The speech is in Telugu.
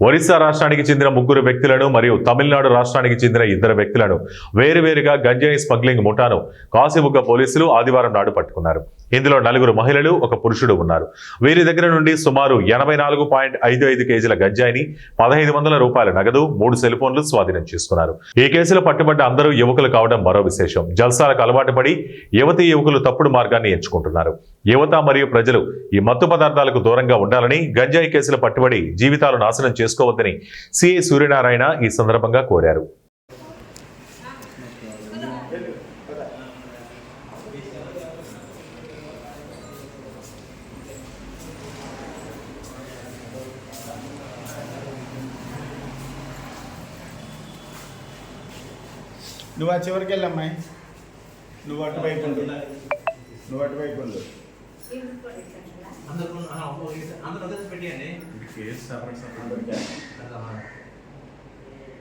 ఒరిస్సా రాష్ట్రానికి చెందిన 3 వ్యక్తులను మరియు తమిళనాడు రాష్ట్రానికి చెందిన 2 వ్యక్తులను వేరువేరుగా గంజాయి స్మగ్లింగ్ ముఠాను కాశీబుగ్గ పోలీసులు ఆదివారం నాడు పట్టుకున్నారు. ఇందులో 4 మహిళలు 1 పురుషుడు ఉన్నారు. వీరి దగ్గర నుండి సుమారు 84.55 కేజీల గంజాయిని, 1500 రూపాయల నగదు, 3 సెల్ ఫోన్లు స్వాధీనం చేసుకున్నారు. ఈ కేసులో పట్టుబడ్డ అందరూ యువకులు కావడం మరో విశేషం. జల్సాలకు అలవాటు పడి యువతీ యువకులు తప్పుడు మార్గాన్ని ఎంచుకుంటున్నారు. యువత మరియు ప్రజలు ఈ మత్తు పదార్థాలకు దూరంగా ఉండాలని, గంజాయి కేసులు పట్టుబడి జీవితాలు నాశనం చేసుకోవద్దని సిఐ సూర్యనారాయణ ఈ సందర్భంగా కోరారు. నువ్వు ఆ చివరికి వెళ్ళమ్మాయి, నువ్వు అటువైపు అందరూ పెట్టండి.